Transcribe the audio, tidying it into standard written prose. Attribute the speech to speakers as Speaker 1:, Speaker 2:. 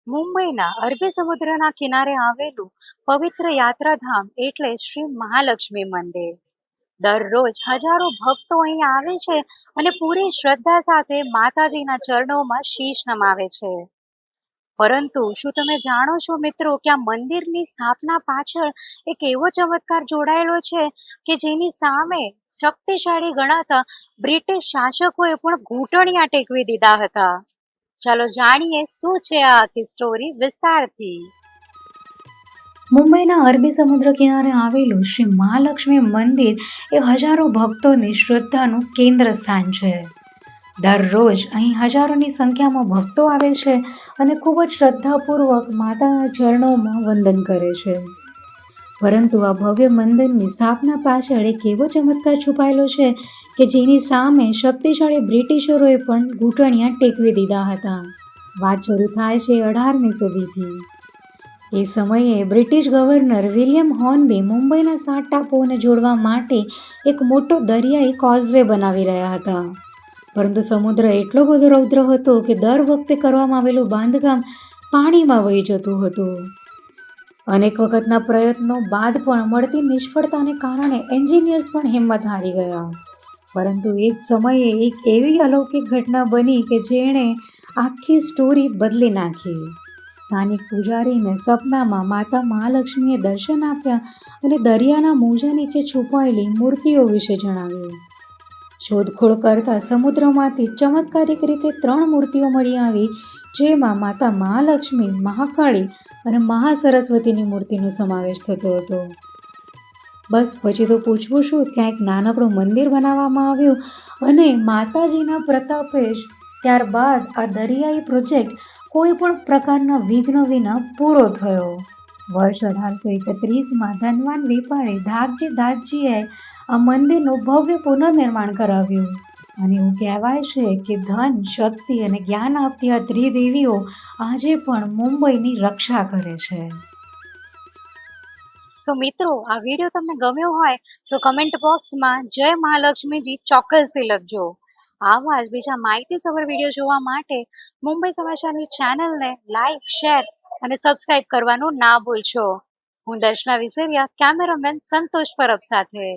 Speaker 1: મુંબઈના અરબી સમુદ્રના કિનારે આવેલું પવિત્ર યાત્રાધામ એટલે શ્રી મહાલક્ષ્મી મંદિર. દરરોજ હજારો ભક્તો અહીં આવે છે અને પૂરી શ્રદ્ધા સાથે માતાજીના ચરણોમાં શીશ નમાવે છે. પરંતુ શું તમે જાણો છો મિત્રો કે આ મંદિરની સ્થાપના પાછળ એક એવો ચમત્કાર જોડાયેલો છે કે જેની સામે શક્તિશાળી ગણાતા બ્રિટિશ શાસકોએ પણ ઘૂંટણિયા ટેકવી દીધા હતા. ચાલો જાણીએ શું છે આ આખી સ્ટોરી વિસ્તારથી. મુંબઈના અરબી સમુદ્ર કિનારે આવેલું શ્રી મહાલક્ષ્મી મંદિર એ હજારો ભક્તોની શ્રદ્ધાનું કેન્દ્ર સ્થાન છે. દરરોજ અહીં હજારોની સંખ્યામાં ભક્તો આવે છે અને ખૂબ જ શ્રદ્ધાપૂર્વક માતાના ચરણોમાં વંદન કરે છે. પરંતુ આ ભવ્ય મંદિરની સ્થાપના પાછળ એક એવો ચમત્કાર છુપાયેલો છે કે જેની સામે શક્તિશાળી બ્રિટિશરોએ પણ ઘૂંટણિયા ટેકવી દીધા હતા. વાત શરૂ થાય છે 18મી સદીથી. એ સમયે બ્રિટિશ ગવર્નર વિલિયમ હોર્નબી મુંબઈના 7 ટાપુઓને જોડવા માટે એક મોટો દરિયાઈ કોઝવે બનાવી રહ્યા હતા. પરંતુ સમુદ્ર એટલો બધો રૌદ્ર હતો કે દર વખતે કરવામાં આવેલું બાંધકામ પાણીમાં વહી જતું હતું. અનેક વખતના પ્રયત્નો બાદ પણ મળતી નિષ્ફળતાને કારણે એન્જિનિયર્સ પણ હિંમત હારી ગયા. પરંતુ એક સમયે એક એવી અલૌકિક ઘટના બની કે જેણે આખી સ્ટોરી બદલી નાખી. સ્થાનિક પૂજારીને સપનામાં માતા મહાલક્ષ્મીએ દર્શન આપ્યા અને દરિયાના મોજા નીચે છુપાયેલી મૂર્તિઓ વિશે જણાવ્યું. શોધખોળ કરતા સમુદ્રમાંથી ચમત્કારિક રીતે 3 મૂર્તિઓ મળી આવી, જેમાં માતા મહાલક્ષ્મી, મહાકાળી અને મહાસરસ્વતીની મૂર્તિનો સમાવેશ થતો હતો. બસ પછી તો પૂછવું શું, ત્યાં એક નાનકડું મંદિર બનાવવામાં આવ્યું અને માતાજીના પ્રતાપે જ ત્યારબાદ આ દરિયાઈ પ્રોજેક્ટ કોઈ પણ પ્રકારના વિઘ્ન વિના પૂરો થયો. વર્ષ 1831માં ધનવાન વેપારી ધાકજી દાસજીએ આ મંદિરનું ભવ્ય પુનર્નિર્માણ કરાવ્યું અને એવું કહેવાય છે કે ધન, શક્તિ અને જ્ઞાન આપતી આ ત્રિદેવીઓ આજે પણ મુંબઈની રક્ષા કરે છે. સો મિત્રો, આ વિડીયો તમને ગમ્યો હોય તો કમેન્ટ બોક્સમાં જય મહાલક્ષ્મીજી ચોક્કસથી લખજો. આવા જ બીજા માહિતીસભર વિડીયો જોવા માટે મુંબઈ સમાચારની ચેનલને લાઈક, શેર અને સબસ્ક્રાઇબ કરવાનું ના ભૂલશો. હું દર્શના વિસરિયા, કેમેરામેન સંતોષ પરબ સાથે.